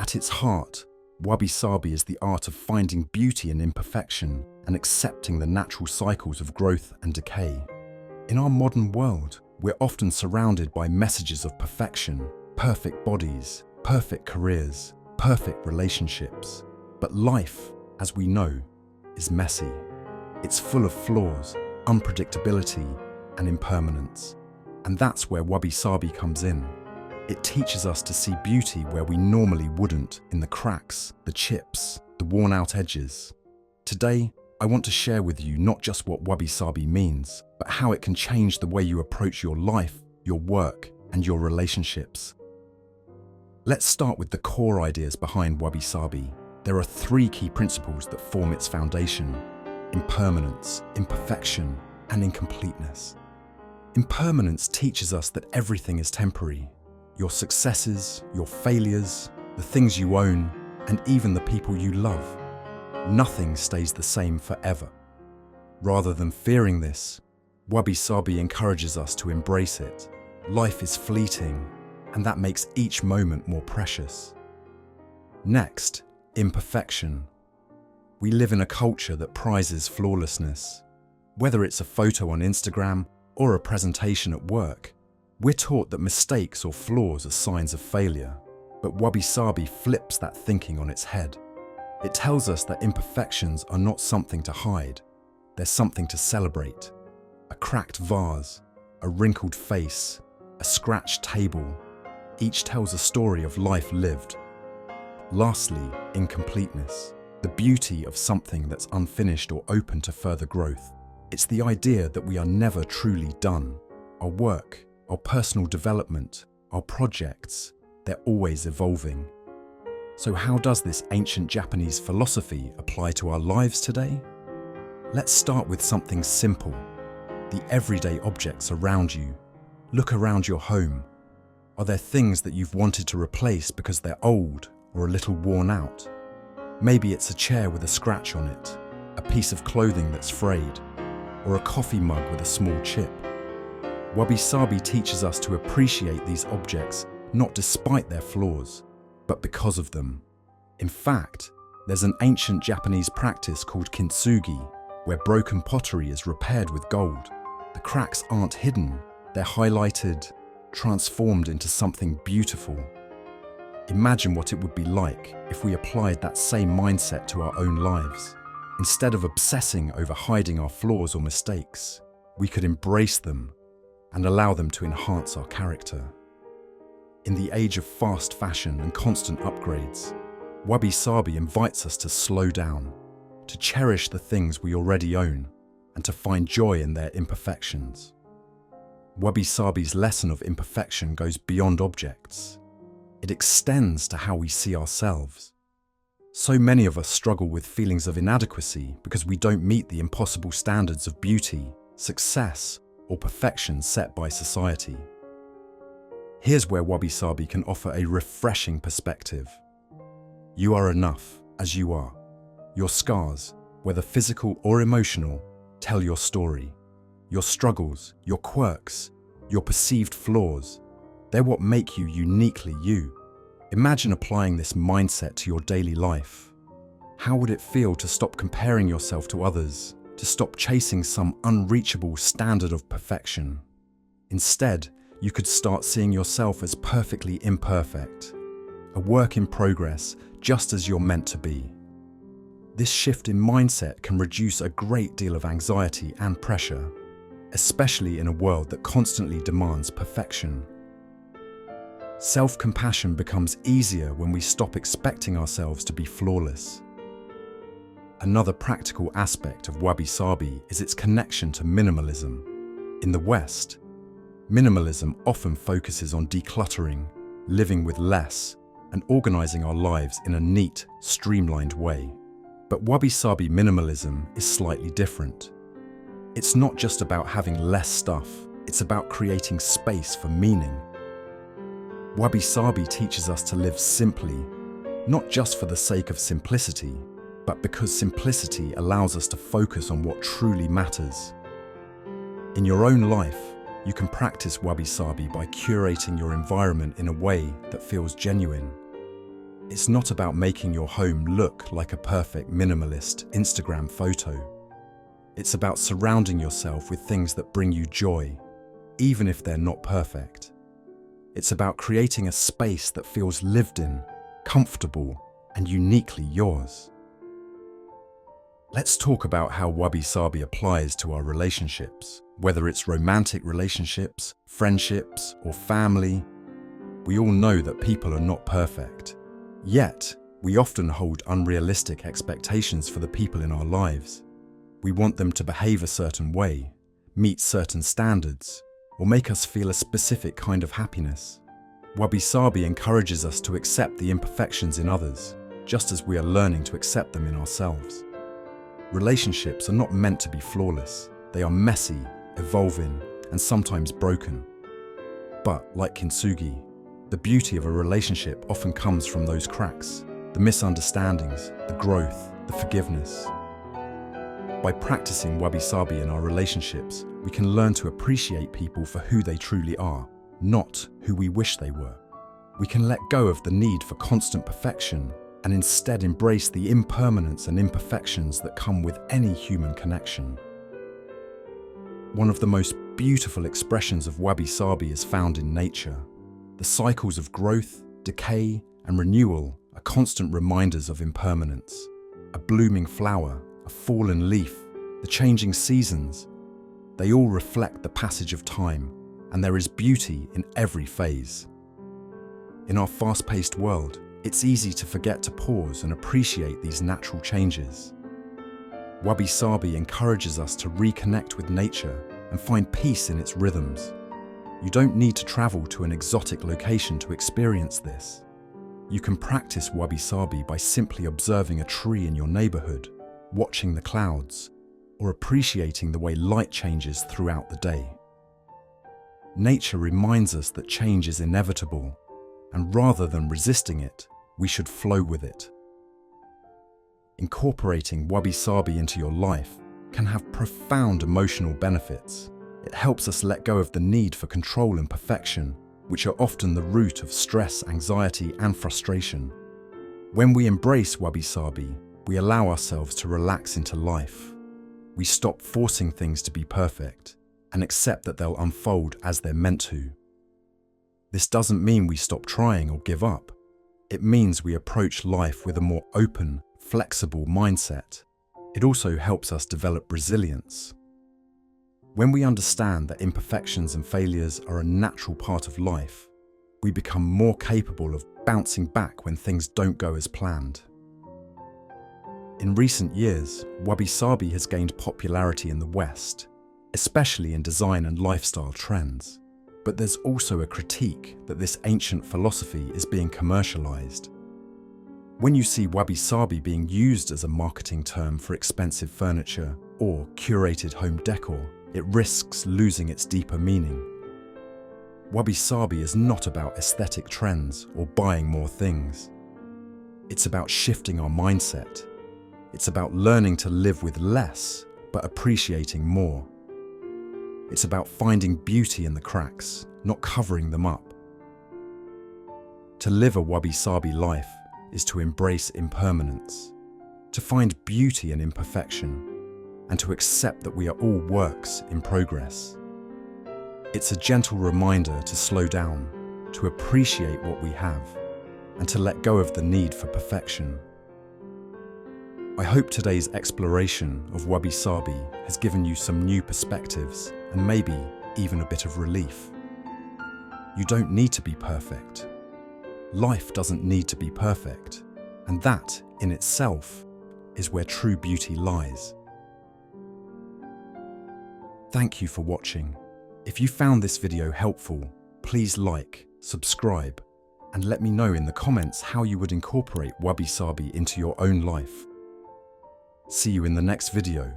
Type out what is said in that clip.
At its heart, Wabi-Sabi is the art of finding beauty in imperfection and accepting the natural cycles of growth and decay. In our modern world, we're often surrounded by messages of perfection, perfect bodies, perfect careers, perfect relationships. But life, as we know, is messy. It's full of flaws, unpredictability, and impermanence. And that's where Wabi-Sabi comes in. It teaches us to see beauty where we normally wouldn't, in the cracks, the chips, the worn-out edges. Today, I want to share with you not just what Wabi-Sabi means, but how it can change the way you approach your life, your work, and your relationships. Let's start with the core ideas behind Wabi-Sabi. There are 3 key principles that form its foundation: impermanence, imperfection, and incompleteness. Impermanence teaches us that everything is temporary. Your successes, your failures, the things you own, and even the people you love. Nothing stays the same forever. Rather than fearing this, Wabi-Sabi encourages us to embrace it. Life is fleeting, and that makes each moment more precious. Next, imperfection. We live in a culture that prizes flawlessness. Whether it's a photo on Instagram or a presentation at work, we're taught that mistakes or flaws are signs of failure. But Wabi-Sabi flips that thinking on its head. It tells us that imperfections are not something to hide. They're something to celebrate. A cracked vase, a wrinkled face, a scratched table. Each tells a story of life lived. Lastly, incompleteness. The beauty of something that's unfinished or open to further growth. It's the idea that we are never truly done. Our work, our personal development, our projects, they're always evolving. So how does this ancient Japanese philosophy apply to our lives today? Let's start with something simple. The everyday objects around you. Look around your home. Are there things that you've wanted to replace because they're old or a little worn out? Maybe it's a chair with a scratch on it, a piece of clothing that's frayed, or a coffee mug with a small chip. Wabi-Sabi teaches us to appreciate these objects not despite their flaws, but because of them. In fact, there's an ancient Japanese practice called kintsugi, where broken pottery is repaired with gold. The cracks aren't hidden, they're highlighted, transformed into something beautiful. Imagine what it would be like if we applied that same mindset to our own lives. Instead of obsessing over hiding our flaws or mistakes, we could embrace them and allow them to enhance our character. In the age of fast fashion and constant upgrades, Wabi-Sabi invites us to slow down, to cherish the things we already own, and to find joy in their imperfections. Wabi-Sabi's lesson of imperfection goes beyond objects. It extends to how we see ourselves. So many of us struggle with feelings of inadequacy because we don't meet the impossible standards of beauty, success, or perfection set by society. Here's where Wabi-Sabi can offer a refreshing perspective. You are enough as you are. Your scars, whether physical or emotional, tell your story. Your struggles, your quirks, your perceived flaws, they're what make you uniquely you. Imagine applying this mindset to your daily life. How would it feel to stop comparing yourself to others, to stop chasing some unreachable standard of perfection? Instead, you could start seeing yourself as perfectly imperfect, a work in progress, just as you're meant to be. This shift in mindset can reduce a great deal of anxiety and pressure, especially in a world that constantly demands perfection. Self-compassion becomes easier when we stop expecting ourselves to be flawless. Another practical aspect of Wabi-Sabi is its connection to minimalism. In the West, minimalism often focuses on decluttering, living with less, and organizing our lives in a neat, streamlined way. But Wabi-Sabi minimalism is slightly different. It's not just about having less stuff, it's about creating space for meaning. Wabi-Sabi teaches us to live simply, not just for the sake of simplicity, but because simplicity allows us to focus on what truly matters. In your own life, you can practice Wabi-Sabi by curating your environment in a way that feels genuine. It's not about making your home look like a perfect minimalist Instagram photo. It's about surrounding yourself with things that bring you joy, even if they're not perfect. It's about creating a space that feels lived in, comfortable, and uniquely yours. Let's talk about how Wabi-Sabi applies to our relationships, whether it's romantic relationships, friendships, or family. We all know that people are not perfect. Yet, we often hold unrealistic expectations for the people in our lives. We want them to behave a certain way, meet certain standards, or make us feel a specific kind of happiness. Wabi-Sabi encourages us to accept the imperfections in others, just as we are learning to accept them in ourselves. Relationships are not meant to be flawless. They are messy, evolving, and sometimes broken. But, like kintsugi, the beauty of a relationship often comes from those cracks, the misunderstandings, the growth, the forgiveness. By practicing Wabi-Sabi in our relationships, we can learn to appreciate people for who they truly are, not who we wish they were. We can let go of the need for constant perfection and instead embrace the impermanence and imperfections that come with any human connection. One of the most beautiful expressions of Wabi-Sabi is found in nature. The cycles of growth, decay, and renewal are constant reminders of impermanence. A blooming flower, a fallen leaf, the changing seasons, they all reflect the passage of time, and there is beauty in every phase. In our fast-paced world, it's easy to forget to pause and appreciate these natural changes. Wabi-Sabi encourages us to reconnect with nature and find peace in its rhythms. You don't need to travel to an exotic location to experience this. You can practice Wabi-Sabi by simply observing a tree in your neighborhood, watching the clouds, or appreciating the way light changes throughout the day. Nature reminds us that change is inevitable, and rather than resisting it, we should flow with it. Incorporating Wabi-Sabi into your life can have profound emotional benefits. It helps us let go of the need for control and perfection, which are often the root of stress, anxiety, and frustration. When we embrace Wabi-Sabi, we allow ourselves to relax into life. We stop forcing things to be perfect and accept that they'll unfold as they're meant to. This doesn't mean we stop trying or give up. It means we approach life with a more open, flexible mindset. It also helps us develop resilience. When we understand that imperfections and failures are a natural part of life, we become more capable of bouncing back when things don't go as planned. In recent years, Wabi-Sabi has gained popularity in the West, especially in design and lifestyle trends. But there's also a critique that this ancient philosophy is being commercialized. When you see Wabi-Sabi being used as a marketing term for expensive furniture or curated home decor, it risks losing its deeper meaning. Wabi-Sabi is not about aesthetic trends or buying more things. It's about shifting our mindset. It's about learning to live with less, but appreciating more. It's about finding beauty in the cracks, not covering them up. To live a Wabi-Sabi life is to embrace impermanence, to find beauty in imperfection, and to accept that we are all works in progress. It's a gentle reminder to slow down, to appreciate what we have, and to let go of the need for perfection. I hope today's exploration of Wabi-Sabi has given you some new perspectives and maybe even a bit of relief. You don't need to be perfect. Life doesn't need to be perfect, and that, in itself, is where true beauty lies. Thank you for watching. If you found this video helpful, please like, subscribe, and let me know in the comments how you would incorporate Wabi-Sabi into your own life. See you in the next video.